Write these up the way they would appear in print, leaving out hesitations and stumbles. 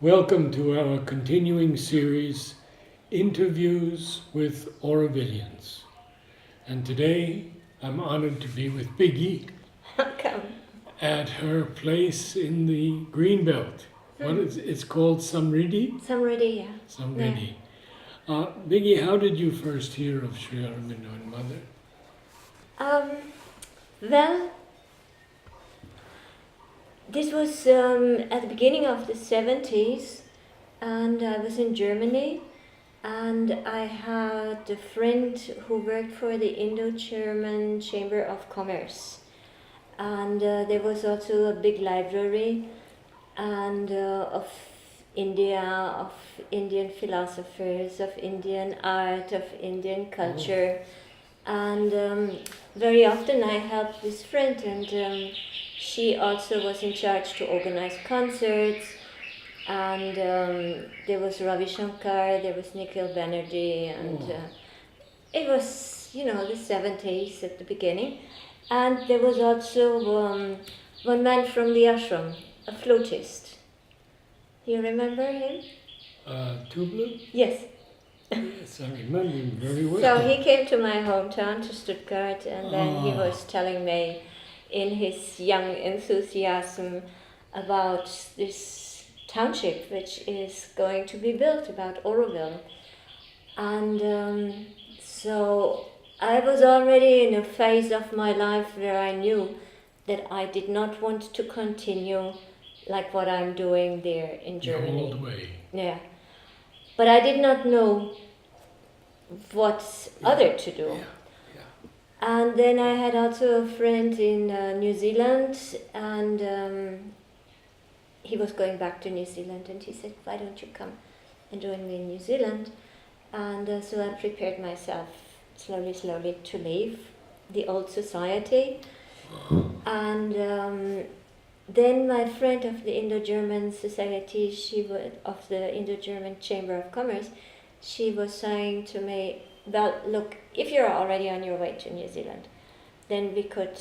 Welcome to our continuing series, Interviews with Aurobillians. And today I'm honored to be with Biggie Welcome. at her place in the Greenbelt. It's called Samriddhi? Samriddhi, yeah. Samriddhi. Biggie, how did you first hear of Sri Aurobindo and Mother? Well, this was at the beginning of the 70s, and I was in Germany, and I had a friend who worked for the Indo-German Chamber of Commerce. And there was also a big library and of India, of Indian philosophers, of Indian art, of Indian culture. And very often I helped this friend, and she also was in charge to organize concerts. And there was Ravi Shankar, there was Nikhil Banerjee, and it was, the 70s at the beginning. And there was also one man from the ashram, a flautist. Do you remember him? Tubla? Yes. Yes, I remember him very well. So he came to my hometown, to Stuttgart, and then he was telling me in his young enthusiasm about this township which is going to be built, about Auroville. And so I was already in a phase of my life where I knew that I did not want to continue like what I'm doing there in Germany. The old way. Yeah. But I did not know what other to do. Yeah. And then I had also a friend in New Zealand, and he was going back to New Zealand, and he said, "Why don't you come and join me in New Zealand?" And so I prepared myself slowly to leave the old society. And then my friend of the Indo-German Society, of the Indo-German Chamber of Commerce, she was saying to me, "Well, look, if you're already on your way to New Zealand, then we could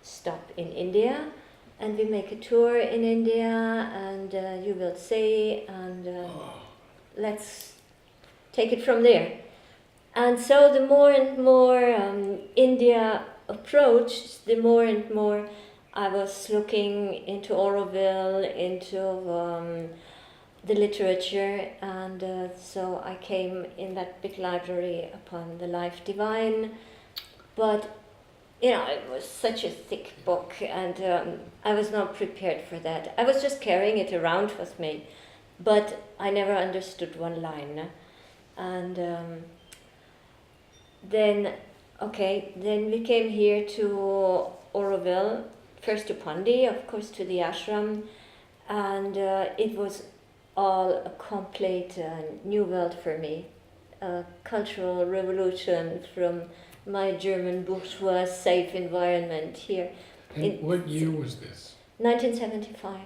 stop in India, and we make a tour in India, and you will see, and let's take it from there." And so the more and more India approached, the more and more I was looking into Auroville, into the literature, and so I came in that big library upon the Life Divine. But it was such a thick book, and I was not prepared for that. I was just carrying it around with me, but I never understood one line. And then we came here to Auroville, first to Pandi, of course, to the ashram, and it was all a complete new world for me, a cultural revolution from my German bourgeois safe environment here. And what year was this? 1975.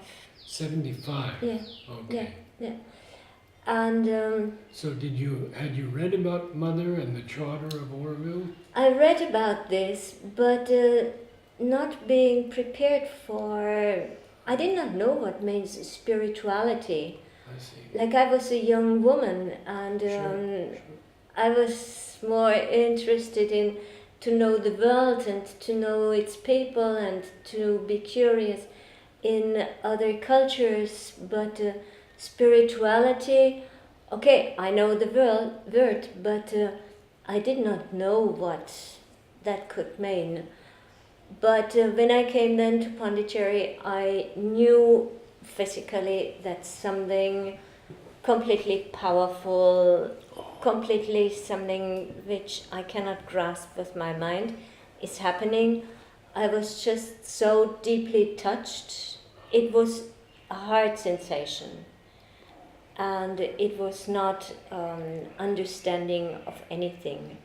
75? Yeah. Okay. Yeah. And so had you read about Mother and the Charter of Auroville? I read about this, but not being prepared for... I did not know what means spirituality. I see. Like, I was a young woman, and Sure. I was more interested in to know the world and to know its people and to be curious in other cultures, but spirituality, okay, I know the word, but I did not know what that could mean. But when I came then to Pondicherry, I knew physically that something completely powerful, completely something which I cannot grasp with my mind is happening. I was just so deeply touched. It was a heart sensation, and it was not understanding of anything.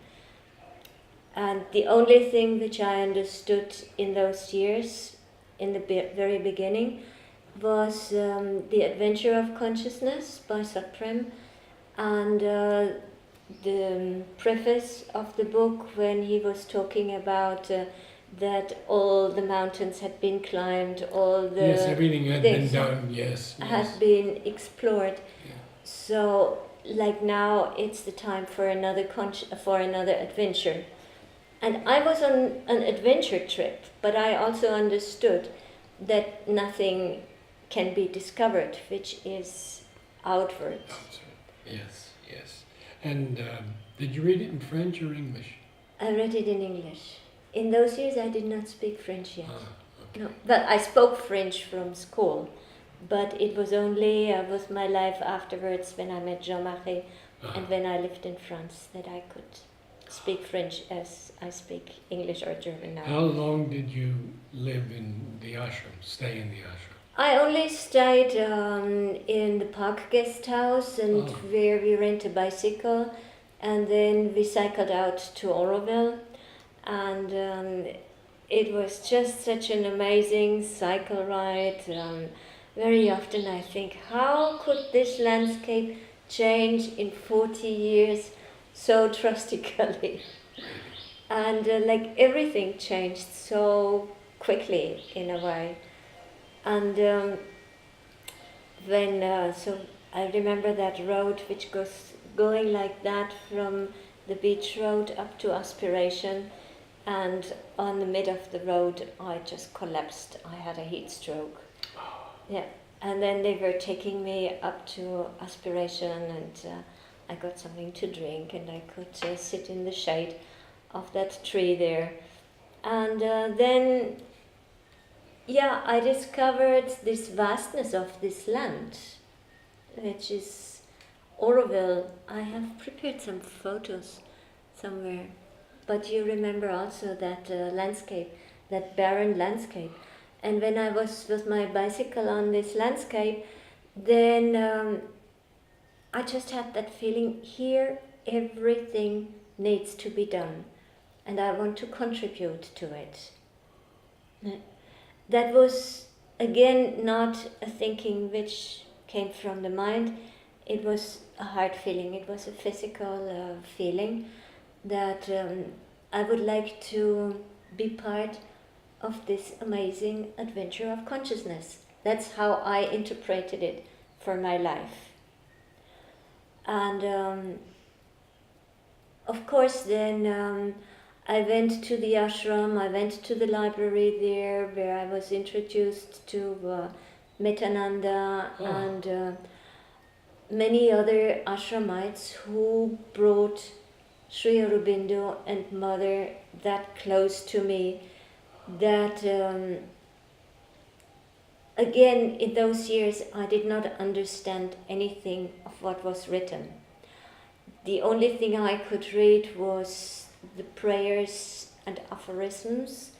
And the only thing which I understood in those years, in the very beginning, was The Adventure of Consciousness by Satprem, and the preface of the book when he was talking about that all the mountains had been climbed, all the Yes, everything had been things done. Yes, had yes. been explored. Yeah. So, like now, it's the time for for another adventure. And I was on an adventure trip, but I also understood that nothing can be discovered which is outwards. Yes, yes. And did you read it in French or English? I read it in English. In those years, I did not speak French yet. Okay. No, but I spoke French from school. But it was only with my life afterwards, when I met Jean-Marie and when I lived in France, that I could speak French as I speak English or German now. How long did you live in the ashram, stay in the ashram? I only stayed in the park guest house, and where we rent a bicycle, and then we cycled out to Aurobindo, and it was just such an amazing cycle ride. Very often I think, how could this landscape change in 40 years so drastically? And like everything changed so quickly in a way. And so I remember that road which goes going like that from the beach road up to Aspiration, and on the mid of the road I just collapsed. I had a heat stroke. Yeah, and then they were taking me up to Aspiration, and I got something to drink, and I could sit in the shade of that tree there. And then, yeah, I discovered this vastness of this land, which is Aurobindo. I have prepared some photos somewhere, but you remember also that landscape, that barren landscape. And when I was with my bicycle on this landscape, then I just had that feeling, here everything needs to be done, and I want to contribute to it. That was, again, not a thinking which came from the mind. It was a heart feeling, it was a physical feeling that I would like to be part of this amazing adventure of consciousness. That's how I interpreted it for my life. And of course then I went to the ashram, I went to the library there, where I was introduced to Metananda and many other ashramites who brought Sri Aurobindo and Mother that close to me, that again, in those years I did not understand anything of what was written. The only thing I could read was the prayers and aphorisms,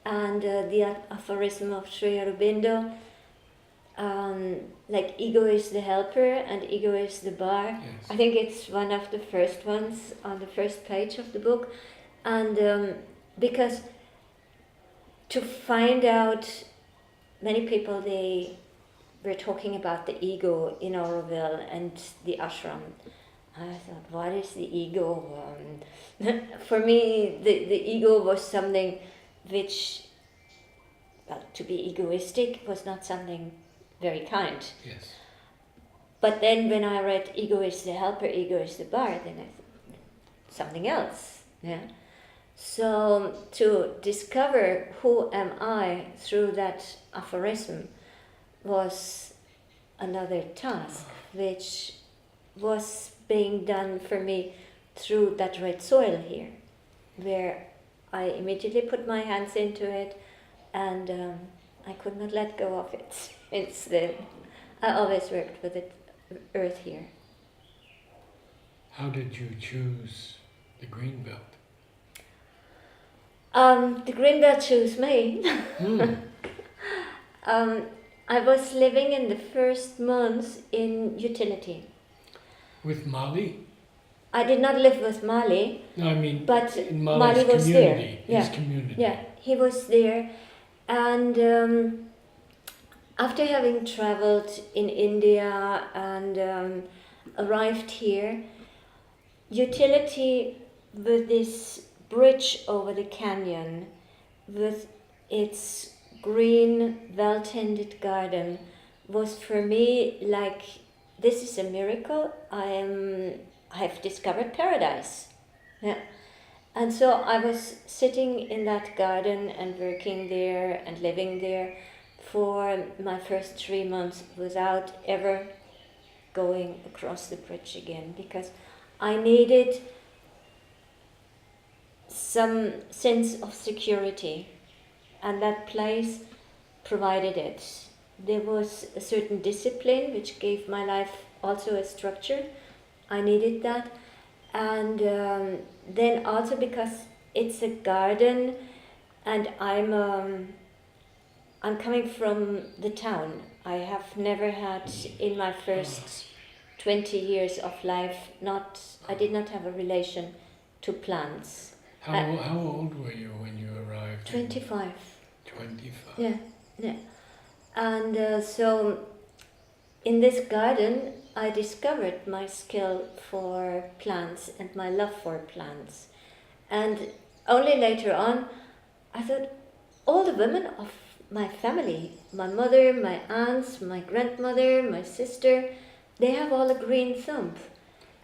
and the aphorism of Sri Aurobindo, like ego is the helper and ego is the bar. Yes. I think it's one of the first ones on the first page of the book. And because to find out, many people, they were talking about the ego in Aurobindo and the ashram. I thought, what is the ego? For me, the ego was something which, well, to be egoistic was not something very kind. Yes. But then when I read ego is the helper, ego is the bar, then I thought, something else. Yeah. So to discover who am I through that aphorism was another task, which was being done for me through that red soil here, where I immediately put my hands into it, and I could not let go of it. I always worked with it, earth here. How did you choose the green belt? The green belt chose me. I was living in the first months in utility. With Mali? I did not live with Mali. No, I mean, but in Mali was community, there. his community. Yeah, he was there. And after having traveled in India and arrived here, utility with this bridge over the canyon with its green, well-tended garden was for me like, this is a miracle. I've discovered paradise. Yeah. And so I was sitting in that garden and working there and living there for my first 3 months without ever going across the bridge again, because I needed some sense of security, and that place provided it. There was a certain discipline which gave my life also a structure. I needed that. And then also because it's a garden, and I'm coming from the town. I have never had in my first 20 years of life, I did not have a relation to plants. How old were you when you arrived? 25. 25. Yeah, yeah. And so in this garden, I discovered my skill for plants and my love for plants. And only later on, I thought, all the women of my family, my mother, my aunts, my grandmother, my sister, they have all a green thumb.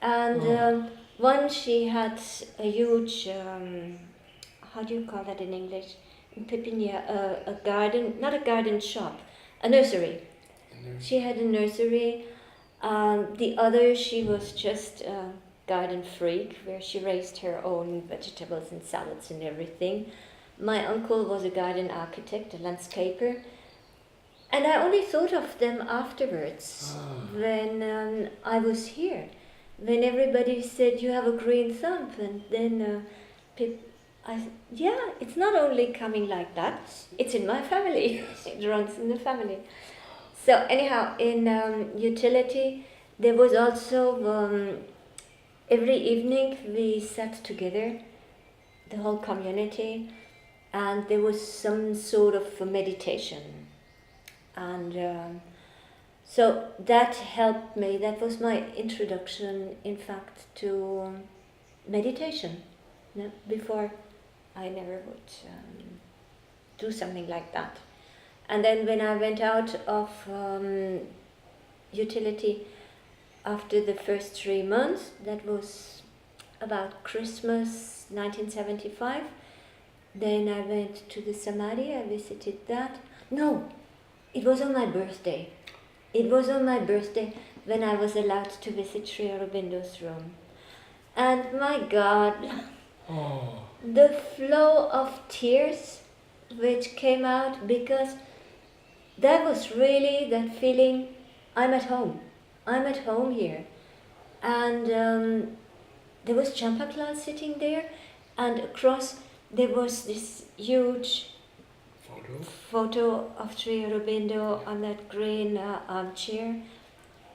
And one, she had a huge, how do you call that in English? In Pépinière, a garden, not a garden shop, a nursery. She had a nursery. The other, she was just a garden freak, where she raised her own vegetables and salads and everything. My uncle was a garden architect, a landscaper. And I only thought of them afterwards, when I was here. When everybody said, you have a green thumb, and then yeah, it's not only coming like that, it's in my family. Yes. It runs in the family. So anyhow, in utility, there was also, every evening we sat together, the whole community, and there was some sort of a meditation. And so that helped me. That was my introduction, in fact, to meditation. No, before, I never would do something like that. And then when I went out of utility after the first 3 months, that was about Christmas 1975, then I went to the Samadhi, I visited that. No, it was on my birthday. It was on my birthday when I was allowed to visit Sri Aurobindo's room. And my God, the flow of tears which came out, because that was really that feeling, I'm at home. I'm at home here. And there was Champaklal sitting there, and across there was this huge photo of Sri Aurobindo on that green armchair.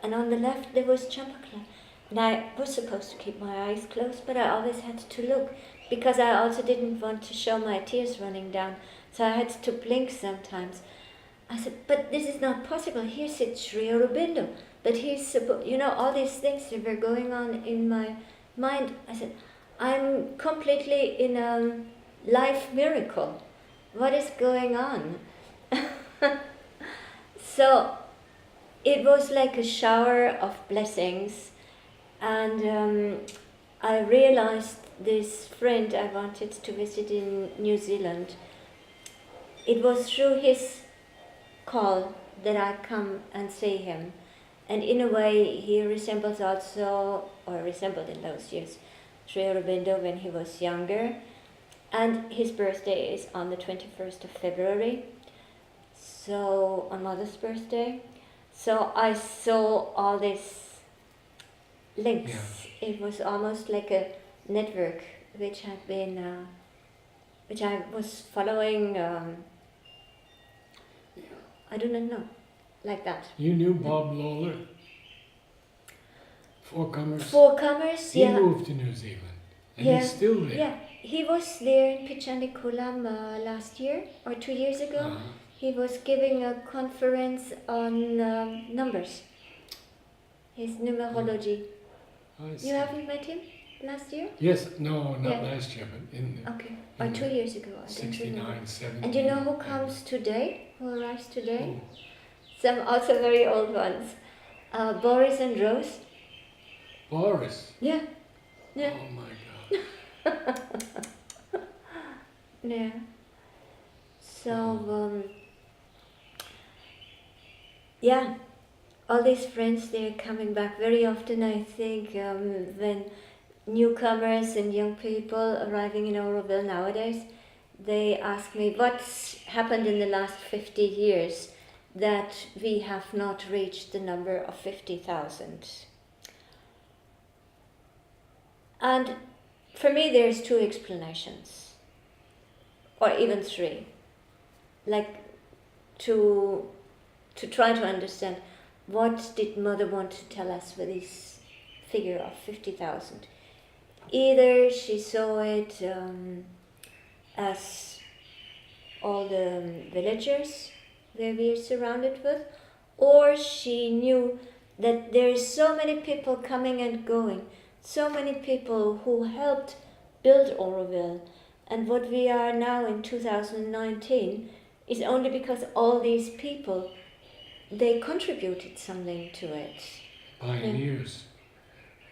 And on the left there was Champaklal. And I was supposed to keep my eyes closed, but I always had to look, because I also didn't want to show my tears running down. So I had to blink sometimes. I said, but this is not possible. Here sits Sri Aurobindo. But he's supposed, all these things that were going on in my mind. I said, I'm completely in a life miracle. What is going on? So it was like a shower of blessings. And I realized this friend I wanted to visit in New Zealand, it was through his call that I come and see him. And in a way, he resembles also, or resembled in those years, Sri Aurobindo when he was younger. And his birthday is on the 21st of February, so on Mother's birthday. So I saw all these links. Yeah. It was almost like a network which had been, which I was following. I do not know, like that. You knew Bob Lawler? Four Comers? Four Comers, he moved to New Zealand, and he's still there. Yeah, he was there in Pichanikulam last year, or 2 years ago. He was giving a conference on numbers, his numerology. You haven't met him? last year? Yes, no, not Yeah. last year, but in Okay, or in 2 years ago. I don't remember. 69, 70. And you know who comes today? Who arrives today? Oh, Some also very old ones. Boris and Rose. Boris. Yeah, yeah, Oh my God. yeah. So, yeah, all these friends, they're coming back. Very often, I think, when newcomers and young people arriving in Aurobindo nowadays, they ask me what's happened in the last 50 years that we have not reached the number of 50,000. And for me, there's two explanations, or even three. Like to try to understand what did Mother want to tell us with this figure of 50,000. Either she saw it as all the villagers where we are surrounded with, or she knew that there is so many people coming and going, so many people who helped build Auroville, and what we are now in 2019 is only because all these people, they contributed something to it. Pioneers.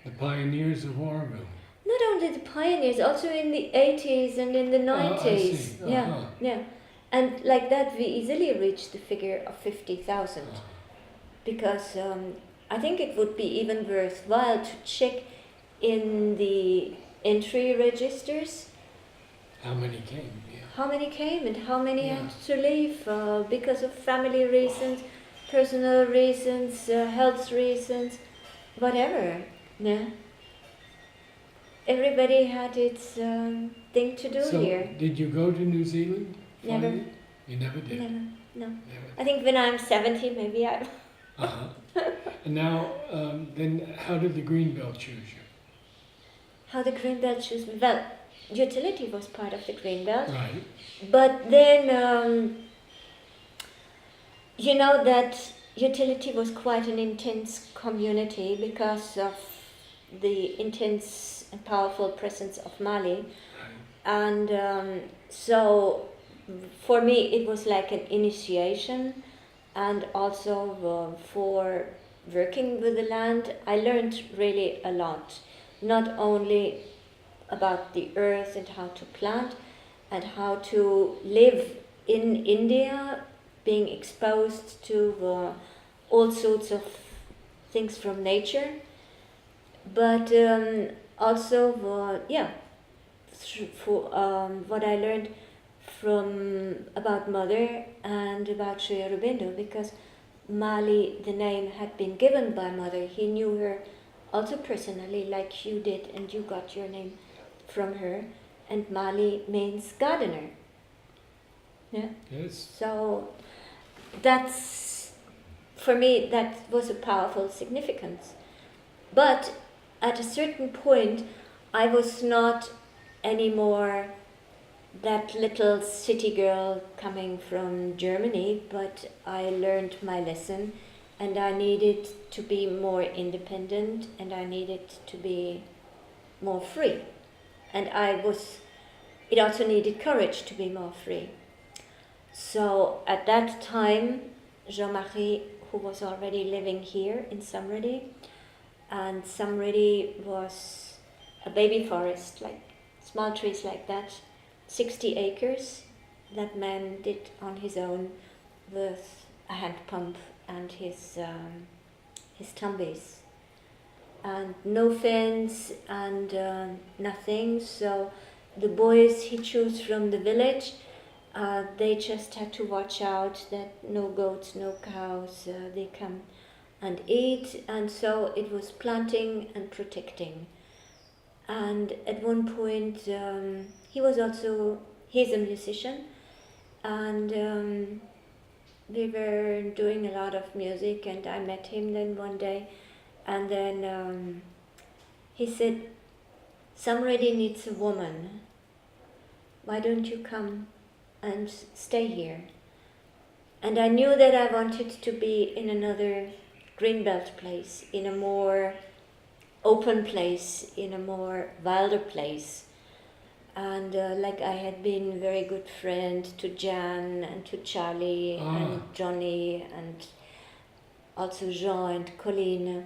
The pioneers of Aurobindo. Not only the pioneers, also in the 80s and in the 90s. I see. Yeah, yeah. And like that, we easily reached the figure of 50,000. Because I think it would be even worthwhile to check in the entry registers How many came? Yeah. how many came and how many Yeah. had to leave because of family reasons, personal reasons, health reasons, whatever. Yeah. Everybody had its thing to do So, here. did you go to New Zealand? Never. finally? You never did? Never, no. Never. I think when I'm 70, maybe I. Uh-huh. And now, then how did the Greenbelt choose you? How the Greenbelt choose me? Well, utility was part of the Greenbelt, Right. but then you know that utility was quite an intense community because of the intense and powerful presence of Mali, Right. and so for me it was like an initiation, and also for working with the land I learned really a lot, not only about the earth and how to plant and how to live in India, being exposed to all sorts of things from nature, but also for what I learned from about Mother and about Aurobindo, because Mali, the name had been given by Mother. He knew her also personally, like you did, and you got your name from her. And Mali means gardener. Yeah. Yes. So that's, for me, that was a powerful significance. But at a certain point, I was not anymore that little city girl coming from Germany, but I learned my lesson, and I needed to be more independent, and I needed to be more free. And it also needed courage to be more free. So at that time, Jean-Marie, who was already living here in Samredi, and Samredi was a baby forest, like small trees like that, 60 acres, that man did on his own with a hand pump and his tumbes. And no fence and nothing, so the boys he chose from the village, they just had to watch out that no goats, no cows, they come and eat, and so it was planting and protecting. And at one point, he's a musician, and we were doing a lot of music, and I met him then one day, and then he said, "Somebody needs a woman. Why don't you come and stay here?" And I knew that I wanted to be in another Greenbelt place, in a more open place in a more wilder place. And like I had been very good friend to Jan and to Charlie and Johnny and also Jean and Colleen,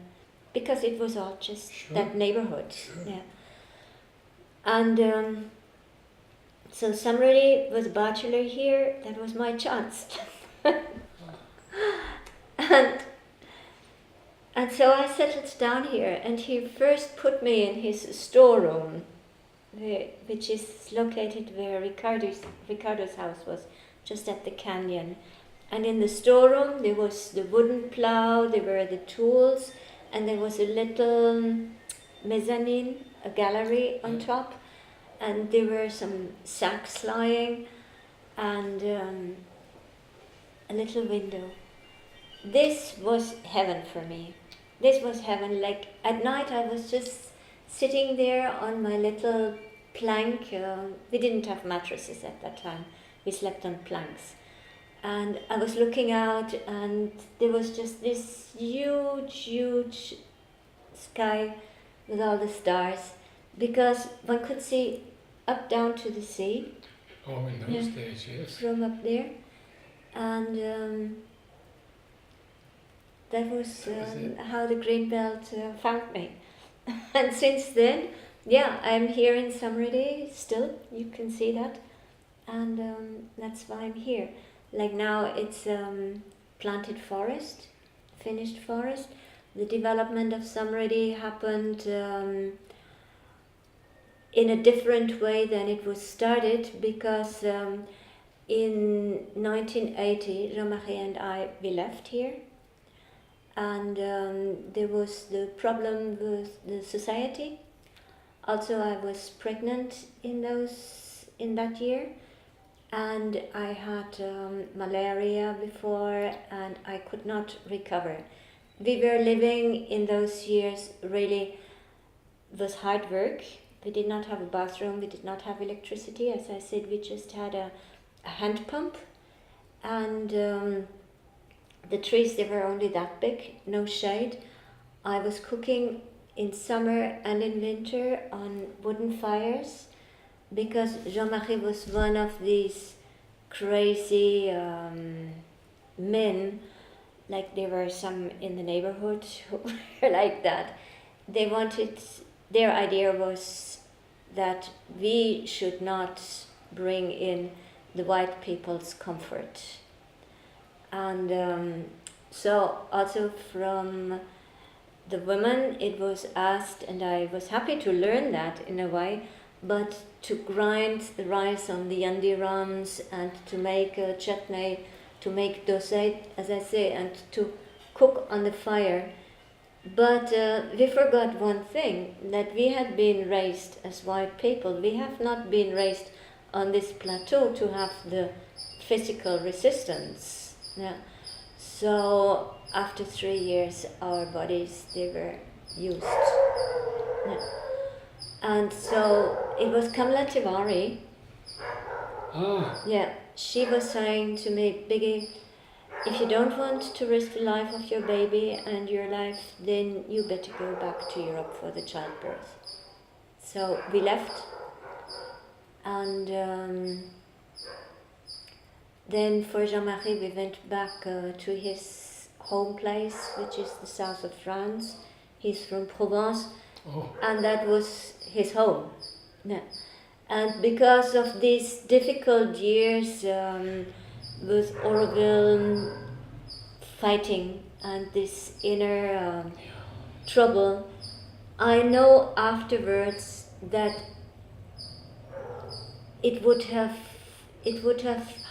because it was all just that neighborhood. Yeah. And so somebody was a bachelor here, that was my chance. and and so I settled down here, and he first put me in his storeroom, which is located where Ricardo's house was, just at the canyon. And in the storeroom there was the wooden plow, there were the tools, and there was a little mezzanine, a gallery on top, and there were some sacks lying, and a little window. This was heaven for me. This was heaven. Like at night I was just sitting there on my little plank. We didn't have mattresses at that time. We slept on planks. And I was looking out, and there was just this huge sky with all the stars, because one could see up down to the sea. Oh, in those days, yes. From up there. And that was how the Green Belt found me. And since then, yeah, I'm here in Samrudi still, you can see that. And that's why I'm here. Like now it's planted forest, finished forest. The development of Samrudi happened in a different way than it was started, because in 1980, Jean-Marie and I, we left here. And there was the problem with the society. Also, I was pregnant in that year, and I had malaria before, and I could not recover. We were living in those years, really, it was hard work. We did not have a bathroom, we did not have electricity. As I said, we just had a hand pump, and the trees, they were only that big, no shade. I was cooking in summer and in winter on wooden fires, because Jean-Marie was one of these crazy men, like there were some in the neighborhood who were like that. Their idea was that we should not bring in the white people's comfort. And so also from the women it was asked, and I was happy to learn that in a way, but to grind the rice on the yandirams and to make a chutney, to make dosai, as I say, and to cook on the fire. But we forgot one thing, that we had been raised as white people. We have not been raised on this plateau to have the physical resistance. Yeah. So after 3 years, our bodies, they were used. Yeah. And so it was Kamala Tiwari. Yeah, she was saying to me, Biggie, if you don't want to risk the life of your baby and your life, then you better go back to Europe for the childbirth. So we left, and then for Jean-Marie we went back to his home place, which is the south of France. He's from Provence, and that was his home. Yeah. And because of these difficult years with Aurobindo fighting and this inner trouble, I know afterwards that it would have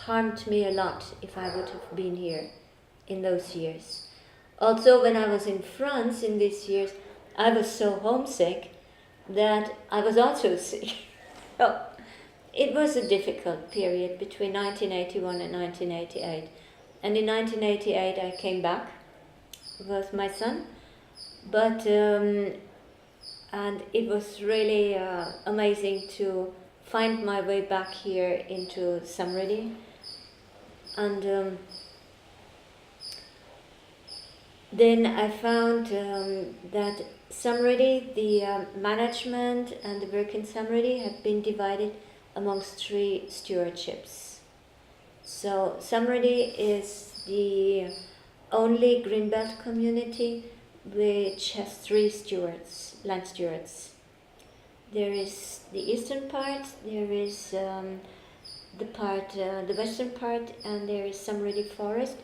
harmed me a lot if I would have been here in those years. Also, when I was in France in these years, I was so homesick that I was also sick. So it was a difficult period between 1981 and 1988. And in 1988 I came back with my son, but and it was really amazing to find my way back here into Samrudi. And then I found that Samrudi, the management and the work in Samrudi have been divided amongst three stewardships. So Samrudi is the only greenbelt community which has three stewards, land stewards. There is the eastern part, there is the western part, and there is Samrudi Forest,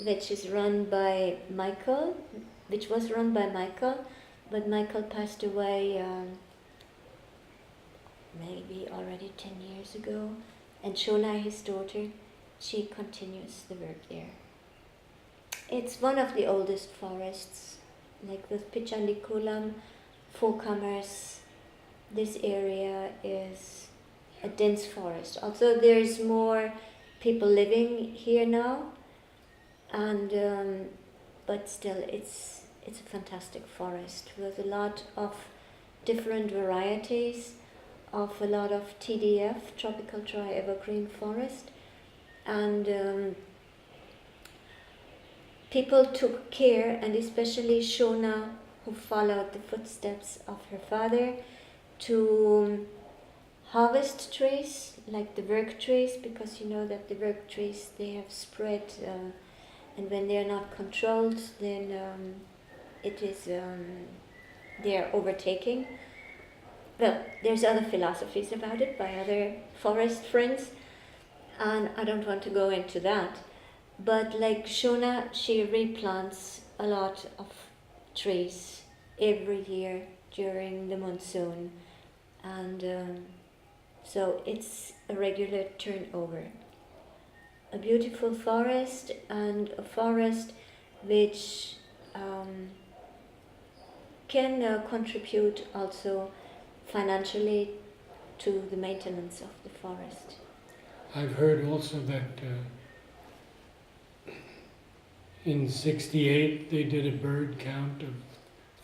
which is run by Michael, which was run by Michael, but Michael passed away maybe already 10 years ago, and Shona, his daughter, she continues the work there. It's one of the oldest forests, like with Pichandikulam, Four Comers. This area is a dense forest. Also, there's more people living here now, and but still, it's a fantastic forest with a lot of different varieties of a lot of TDF, tropical dry evergreen forest, and people took care, and especially Shona, who followed the footsteps of her father, to harvest trees, like the work trees, because you know that the work trees, they have spread, and when they are not controlled, then they are overtaking. Well, there's other philosophies about it by other forest friends, and I don't want to go into that. But like Shona, she replants a lot of trees every year during the monsoon, and so it's a regular turnover. A beautiful forest, and a forest which can contribute also financially to the maintenance of the forest. I've heard also that in '68 they did a bird count of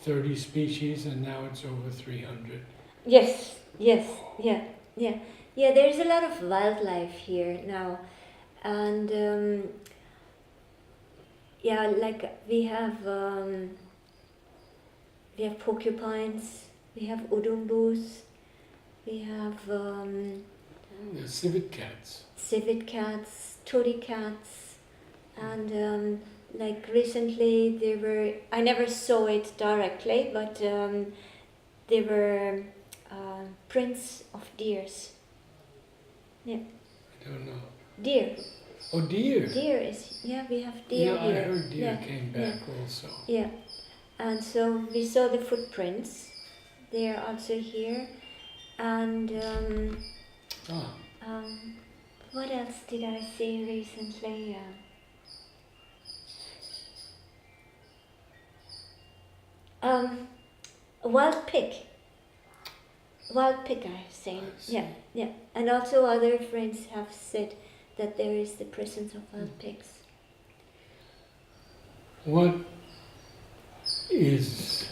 30 species, and now it's over 300. Yes, yeah. There's a lot of wildlife here now, and like we have porcupines, we have udumbus, we have The civet cats. turi cats, and like recently I never saw it directly, but there were prints of deers. Yeah. I don't know. Deer. Oh, deer. Deer we have deer Yeah, here. I heard deer Yeah, came back also. Yeah. And so we saw the footprints. They are also here. And what else did I see recently? A wild pig. Wild pig, I've seen. Yeah. And also other friends have said that there is the presence of wild pigs. What is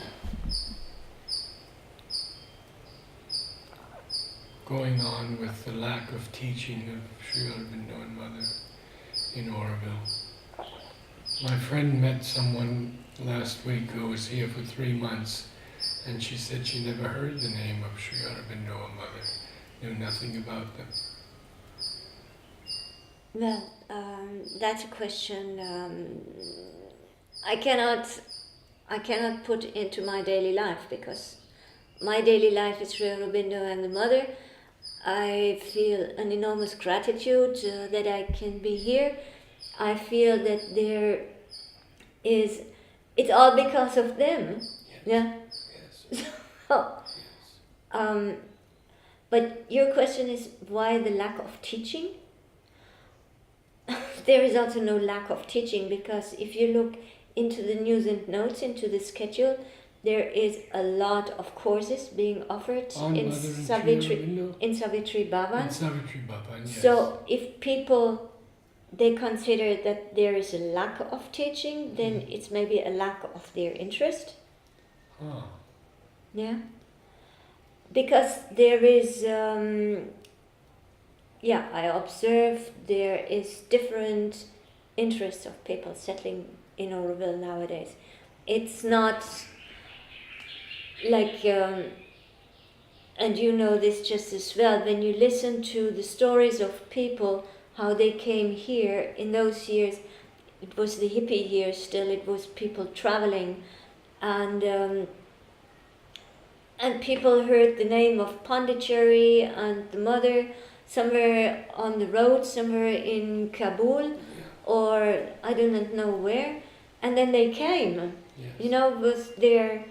going on with the lack of teaching of Sri Aurobindo and Mother in Auroville? My friend met someone last week who was here for 3 months, and she said she never heard the name of Sri Aurobindo or Mother, knew nothing about them. Well, that's a question I cannot put into my daily life, because my daily life is Sri Aurobindo and the Mother. I feel an enormous gratitude that I can be here. I feel that it's all because of them. Yes. Yeah. Yes. So, but your question is why the lack of teaching? There is also no lack of teaching, because if you look into the news and notes, into the schedule, there is a lot of courses being offered in Savitri Bhavan. In Savitri Bhavan, yes. So if people, they consider that there is a lack of teaching, then it's maybe a lack of their interest. Huh. Yeah. Because there is, I observe there is different interests of people settling in Aurobindo nowadays. It's not like, and you know this just as well, when you listen to the stories of people, how they came here in those years, it was the hippie years still, it was people traveling, and people heard the name of Pondicherry and the mother somewhere on the road, somewhere in Kabul, or I do not know where, and then they came, Yes. with their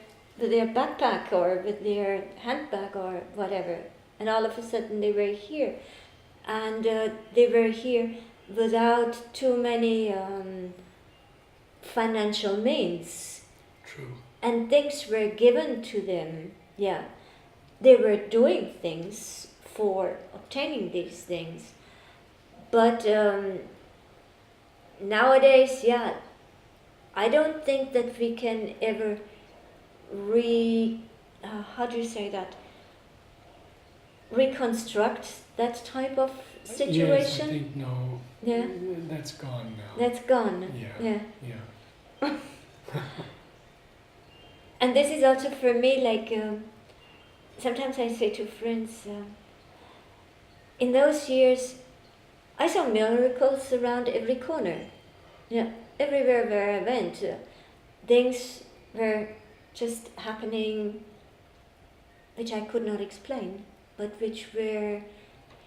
backpack or with their handbag or whatever, and all of a sudden they were here, and they were here without too many financial means, True. and things were given to them. Yeah, they were doing things for obtaining these things, but nowadays, yeah, I don't think that we can ever how do you say that? Reconstruct that type of situation. Yes, I think no. Yeah. That's gone now. That's gone. Yeah. Yeah. Yeah. And this is also for me like, sometimes I say to friends, in those years, I saw miracles around every corner. Yeah, everywhere where I went, things were just happening which I could not explain, but which were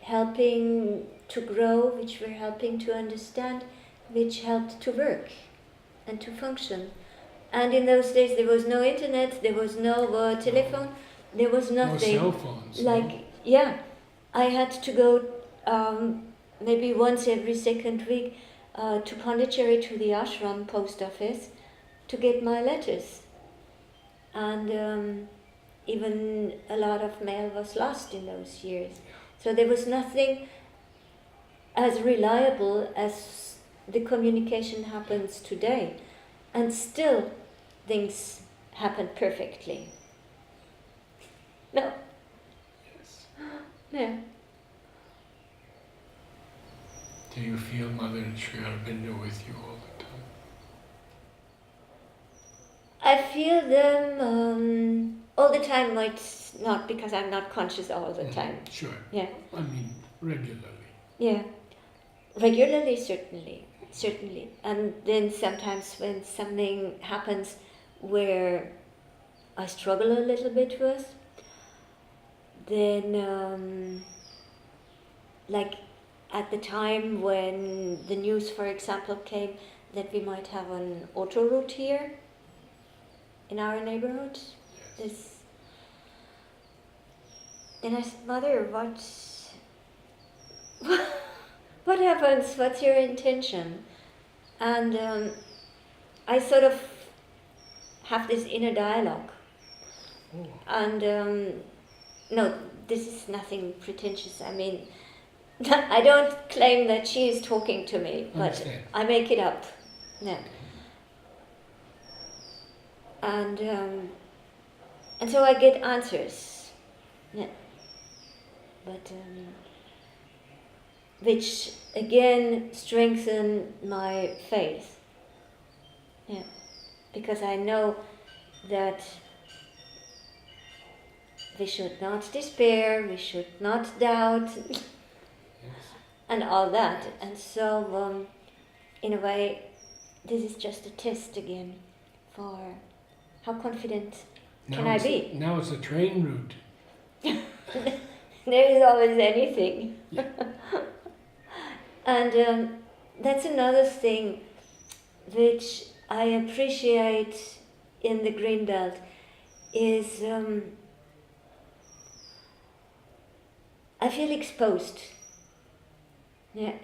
helping to grow, which were helping to understand, which helped to work and to function. And in those days there was no internet, there was no telephone, there was nothing. No cell phones. Like, yeah, I had to go maybe once every second week to Pondicherry, to the ashram post office, to get my letters. And even a lot of mail was lost in those years. So there was nothing as reliable as the communication happens today. And still, things happen perfectly. No? Yes. Yeah. Do you feel Mother and Sri Aurobindo with you all the time? I feel them all the time, might not, because I'm not conscious all the time. Sure. Yeah. I mean, regularly. Yeah. Regularly, certainly. And then sometimes when something happens where I struggle a little bit with, then like at the time when the news, for example, came that we might have an auto route here in our neighborhood, Yes. then I said, Mother, what happens? What's your intention? And I sort of have this inner dialogue. Oh. And no, this is nothing pretentious. I mean, I don't claim that she is talking to me, but Understand. I make it up. Yeah. And so I get answers. Yeah. But which again strengthen my faith. Yeah. Because I know that we should not despair, we should not doubt, Yes. and all that. And so, in a way, this is just a test again for how confident can I be. Now it's a train route. There is always anything. Yeah. And that's another thing which I appreciate in the Green Belt is I feel exposed. Yeah.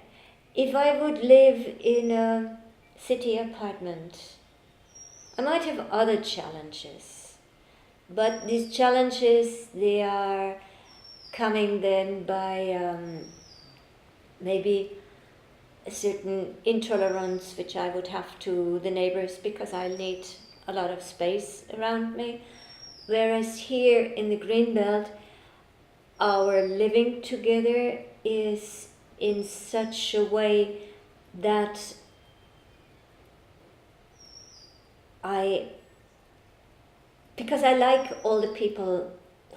If I would live in a city apartment, I might have other challenges. But these challenges, they are coming then by maybe a certain intolerance which I would have to the neighbors because I need a lot of space around me. Whereas here in the Green Belt, our living together is in such a way that because I like all the people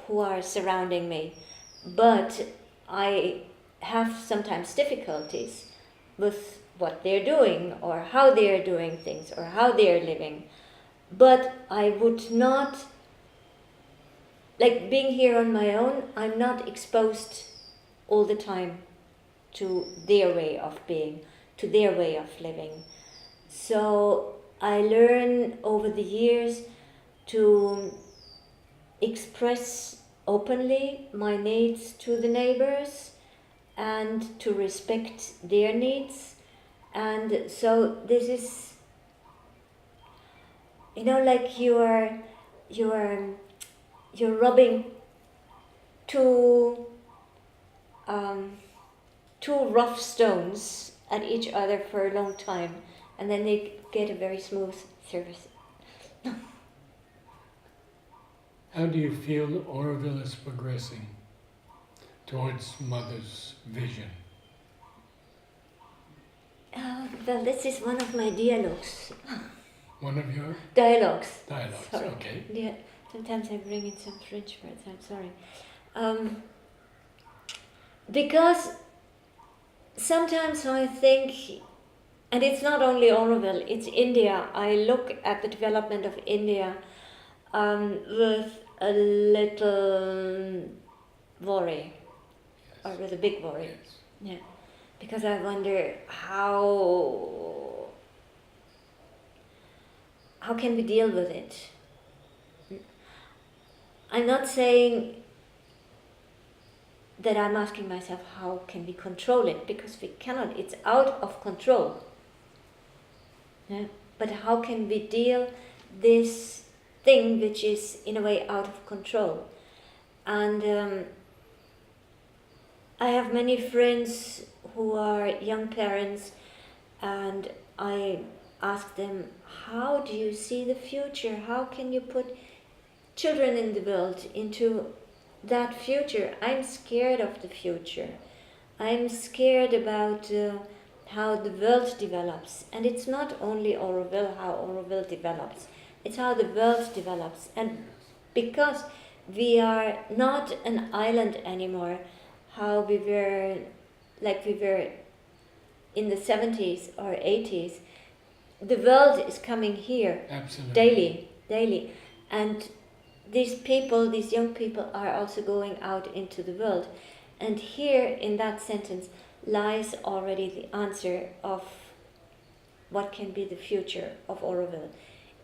who are surrounding me, but I have sometimes difficulties with what they're doing or how they're doing things or how they're living. But I would not, like being here on my own, I'm not exposed all the time to their way of being, to their way of living. So I learn over the years to express openly my needs to the neighbors and to respect their needs. And so this is, like you're rubbing two um, two rough stones at each other for a long time, and then they get a very smooth surface. How do you feel Aurobindo is progressing towards Mother's vision? Well, this is one of my dialogues. One of your Dialogues. dialogues, Sorry. okay. Yeah, sometimes I bring in some French words, I'm sorry. Because sometimes I think, and it's not only Aurobindo, it's India. I look at the development of India with a little worry, or with a big worry. Yes. Yeah, because I wonder how can we deal with it. I'm not saying that I'm asking myself how can we control it, because we cannot. It's out of control. Yeah. But how can we deal this thing which is in a way out of control? And I have many friends who are young parents, and I ask them, how do you see the future? How can you put children in the world into that future? I'm scared of the future. I'm scared about how the world develops. And it's not only Aurobindo, how Aurobindo develops. It's how the world develops. And because we are not an island anymore, how we were in the 70s or 80s, the world is coming here. Absolutely. Daily. And these people, these young people, are also going out into the world. And here in that sentence lies already the answer of what can be the future of Aurobindo.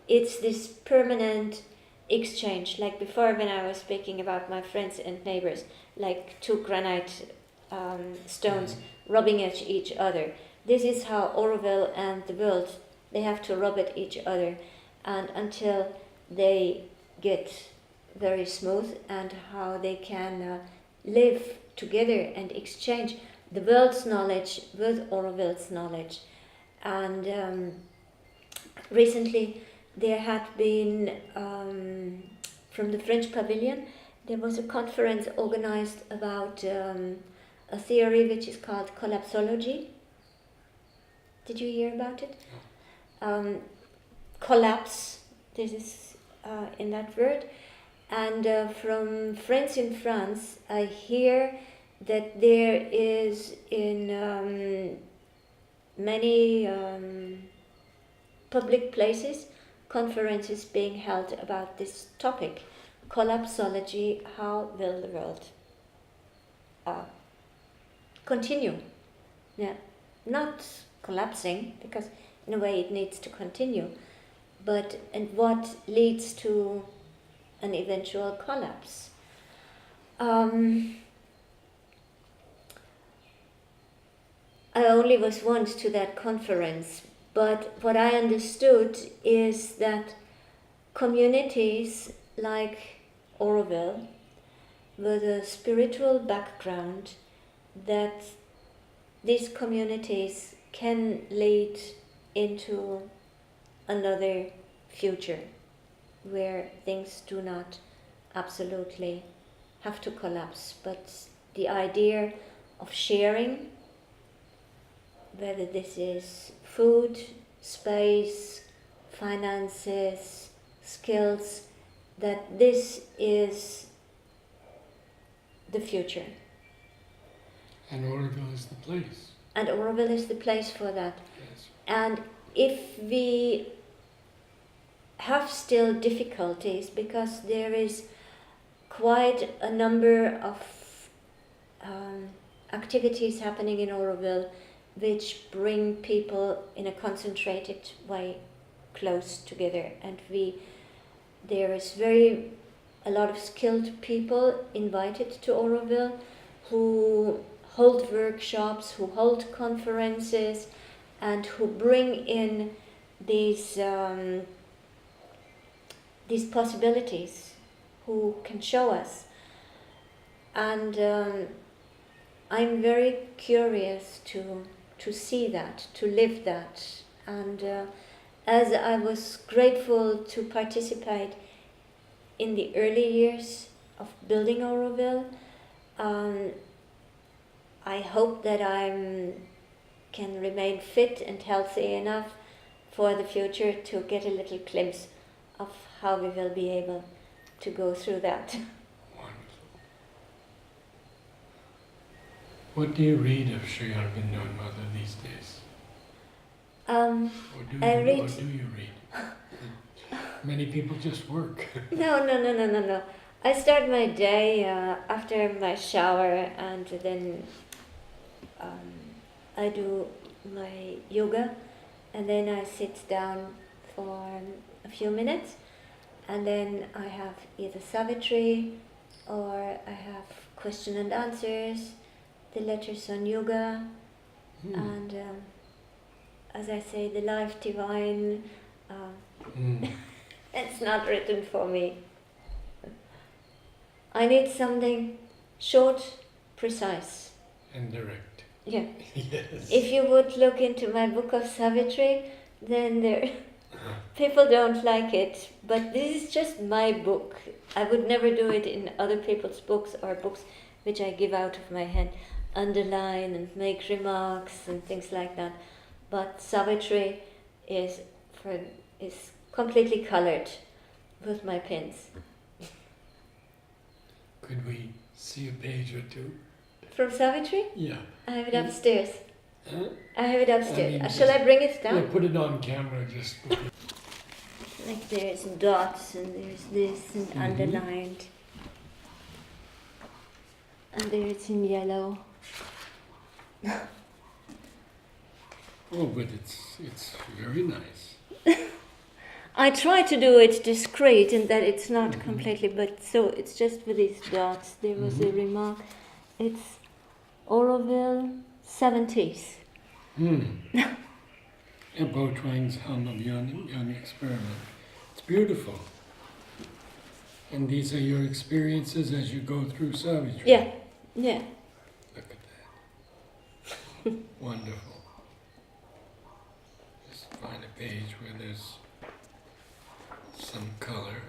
It's this permanent exchange, like before when I was speaking about my friends and neighbors, like two granite stones rubbing at each other. This is how Aurobindo and the world, they have to rub at each other, and until they get very smooth, and how they can live together and exchange the world's knowledge with Aurobindo's knowledge. And recently there had been, from the French Pavilion, there was a conference organized about a theory which is called collapsology. Did you hear about it? Collapse, this is in that word. And from friends in France, I hear that there is in many public places conferences being held about this topic, collapsology. How will the world continue? Yeah, not collapsing, because in a way it needs to continue, but and what leads to an eventual collapse. I only was once to that conference, but what I understood is that communities like Aurobindo, with a spiritual background, that these communities can lead into another future where things do not absolutely have to collapse, but the idea of sharing, whether this is food, space, finances, skills, that this is the future. And Aurobindo is the place. And Aurobindo is the place for that. Yes. And if we have still difficulties, because there is quite a number of activities happening in Aurobindo which bring people in a concentrated way close together, and there is a lot of skilled people invited to Aurobindo who hold workshops, who hold conferences, and who bring in these possibilities, who can show us. And I'm very curious to see that, to live that. And as I was grateful to participate in the early years of building Aurobindo, I hope that I can remain fit and healthy enough for the future to get a little glimpse of how we will be able to go through that. Wonderful. What do you read of Sri Aurobindo and Mother these days? Or do you read? Many people just work. No. I start my day after my shower, and then I do my yoga, and then I sit down for a few minutes, and then I have either Savitri or I have question and answers, the letters on yoga, and as I say, the life divine. It's not written for me. I need something short, precise. And direct. Yeah. Yes. If you would look into my book of Savitri, then people don't like it. But this is just my book. I would never do it in other people's books or books which I give out of my hand, underline and make remarks and things like that. But Savitri is completely colored with my pens. Could we see a page or two? From Savitri? Yeah. I have it upstairs. Huh? I have it upstairs. I mean, Shall I bring it down? Yeah, put it on camera just. Like there's dots and there's this and underlined. And there it's in yellow. Oh, but it's very nice. I try to do it discreet in that it's not completely, but so it's just with these dots. There was a remark. It's Aurobindo 70s. Beau Twang's Hum of Young Experiment. It's beautiful. And these are your experiences as you go through Savitri? Yeah. Look at that. Wonderful. Just find a page where there's some color.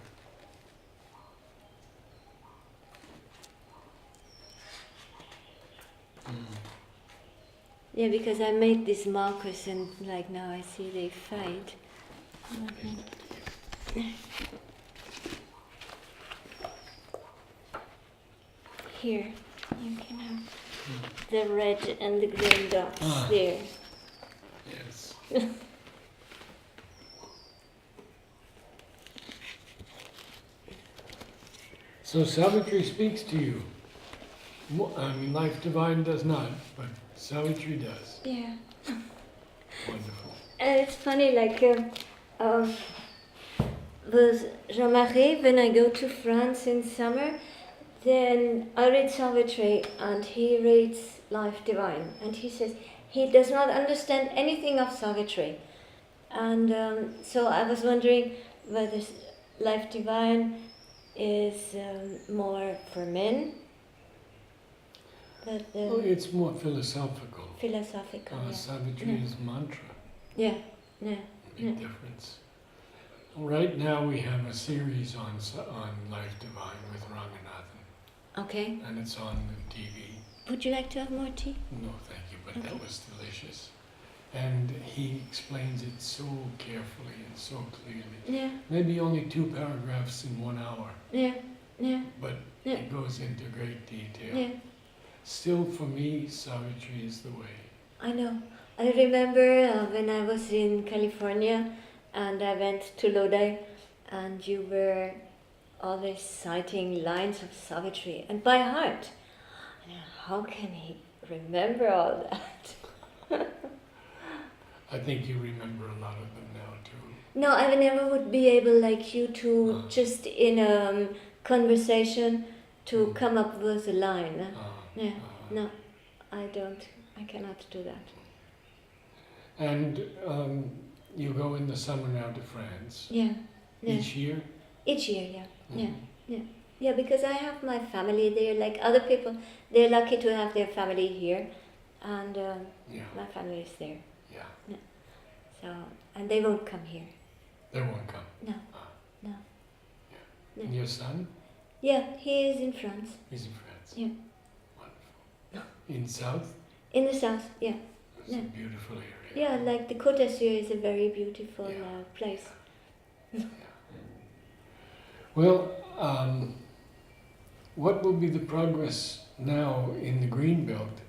Yeah, because I made these markers and like now I see they fade. Here, you can have the red and the green dots there. Yes. So Savitri speaks to you. I mean, Life Divine does not, but Savitri does. Yeah. Wonderful. And it's funny, like, with Jean-Marie, when I go to France in summer, then I read Savitri and he reads Life Divine. And he says he does not understand anything of Savitri. And so I was wondering whether Life Divine is more for men. But, it's more philosophical. Philosophical, yeah. Savitri is mantra. Yeah. Big difference. Right now we have a series on Life Divine with Ranganathan. Okay. And it's on the TV. Would you like to have more tea? No, thank you, but that was delicious. And he explains it so carefully and so clearly. Yeah. Maybe only 2 paragraphs in 1 hour, Yeah. Yeah. but Yeah. it goes into great detail. Yeah. Still, for me, Savitri is the way. I know. I remember when I was in California and I went to Lodi and you were always citing lines of Savitri and by heart. How can he remember all that? I think you remember a lot of them now too. No, I never would be able like you to just in a conversation to come up with a line. Yeah, no, I don't. I cannot do that. And you go in the summer now to France. Yeah, yeah. Each year? Each year, yeah, Mm-hmm. yeah, yeah. Yeah, because I have my family there. Like other people, they're lucky to have their family here, and my family is there. Yeah. Yeah. So, and they won't come here. They won't come? No, no. Yeah. And your son? Yeah, he is in France. He's in France? Yeah. Wonderful. In South? In the south, yeah. It's Yeah. a beautiful area. Yeah, like the Côte d'Azur is a very beautiful place. Yeah. Well, what will be the progress now in the green belt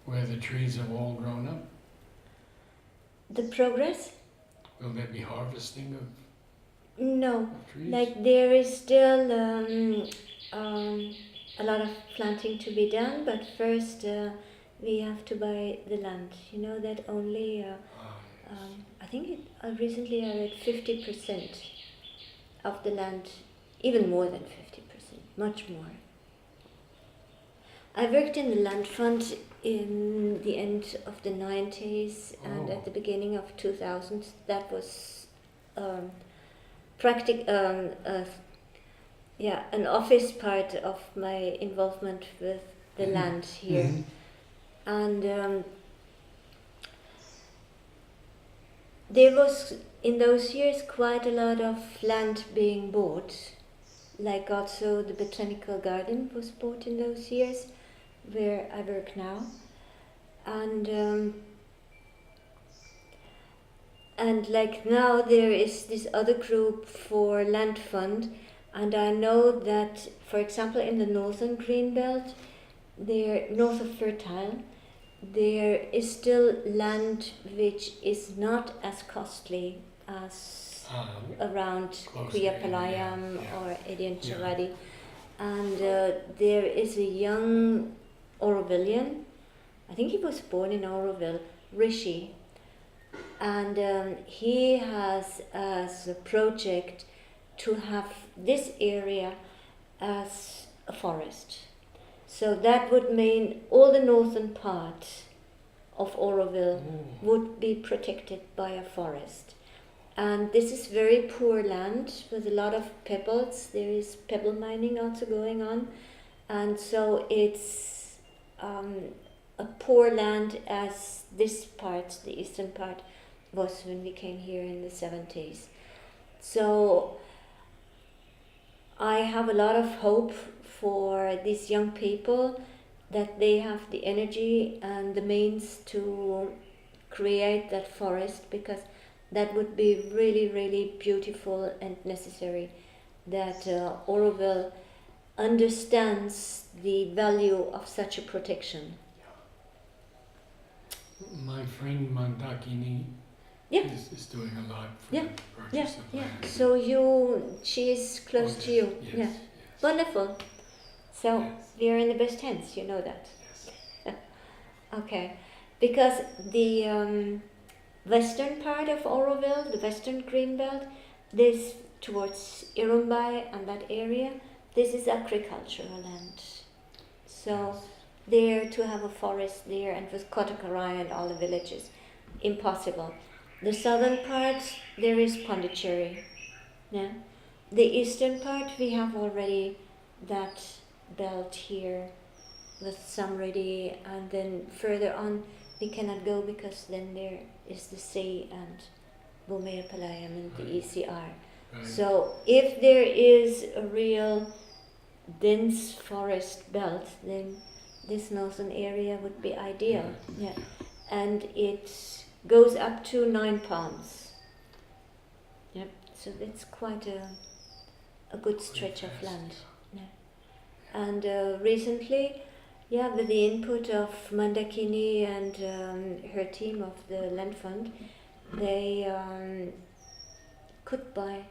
where the trees have all grown up? The progress? Will there be harvesting of No, trees? like there is still a lot of planting to be done, but first we have to buy the land. You know that only, I think recently I read 50% of the land, even more than 50%, much more. I worked in the land fund in the end of the 90s and at the beginning of 2000. That was an office part of my involvement with the land here. Mm-hmm. And there was in those years quite a lot of land being bought, like also the botanical garden was bought in those years where I work now, and like now there is this other group for land fund, and I know that for example in the northern green belt, there north of Fertile, there is still land which is not as costly as around Kuyapalayam or Edian Chavadi. And there is a young Aurovillian, I think he was born in Auroville, Rishi, and he has as a project to have this area as a forest. So that would mean all the northern part of Auroville would be protected by a forest. And this is very poor land with a lot of pebbles. There is pebble mining also going on. And so it's a poor land as this part, the eastern part, was when we came here in the 70s. So I have a lot of hope for these young people that they have the energy and the means to create that forest, because that would be really, really beautiful and necessary, that Auroville understands the value of such a protection. My friend Mandakini is doing a lot for the purchase of land. So she is close to you. Yes. Wonderful. So we are in the best hands, you know that. Yes. Okay, because the western part of Auroville, the western green belt, this towards Irumbai and that area, this is agricultural land. So there to have a forest there and with Kotakarai and all the villages, impossible. The southern part, there is Pondicherry. Yeah. The eastern part, we have already that belt here with Samridi, and then further on we cannot go because then there is the sea and Bumeyapalayam and the ECR. Right. So if there is a real dense forest belt, then this northern area would be ideal. Yeah. And it goes up to 9 palms. Yep. So it's quite a good stretch of land. Yeah. And recently, yeah, with the input of Mandakini and her team of the Land Fund, they could buy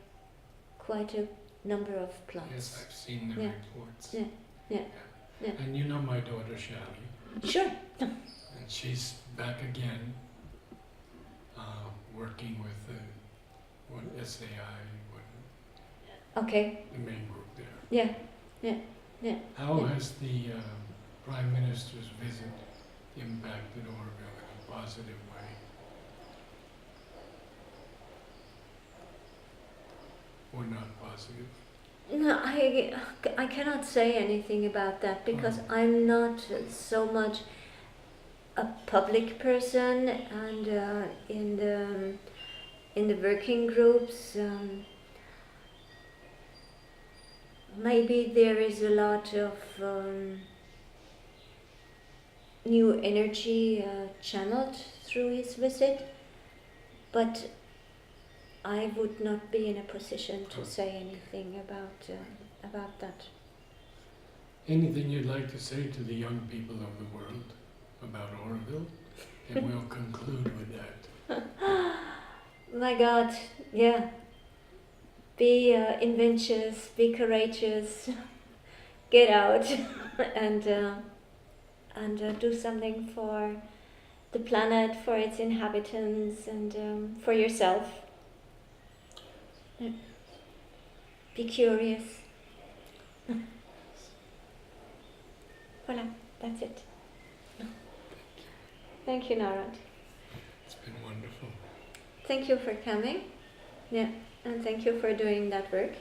quite a number of plots. Yes, I've seen the Yeah. reports. Yeah. Yeah. Yeah. And you know my daughter Shally, Sure. and she's back again, working with what SAI, Okay. the main group there. Yeah. Yeah. Yeah. How Yeah. has the Prime Minister's visit impacted Aurobindo in a positive way? Or not positive? No, I cannot say anything about that because I'm not so much a public person, and in the working groups, maybe there is a lot of new energy channeled through his visit, but I would not be in a position to say anything about that. Anything you'd like to say to the young people of the world about Aurobindo? And we'll conclude with that. My God, yeah. Be inventious, be courageous, get out and do something for the planet, for its inhabitants, and for yourself. Be curious. Voilà, that's it. Thank you, Narad. It's been wonderful. Thank you for coming. Yeah, and thank you for doing that work.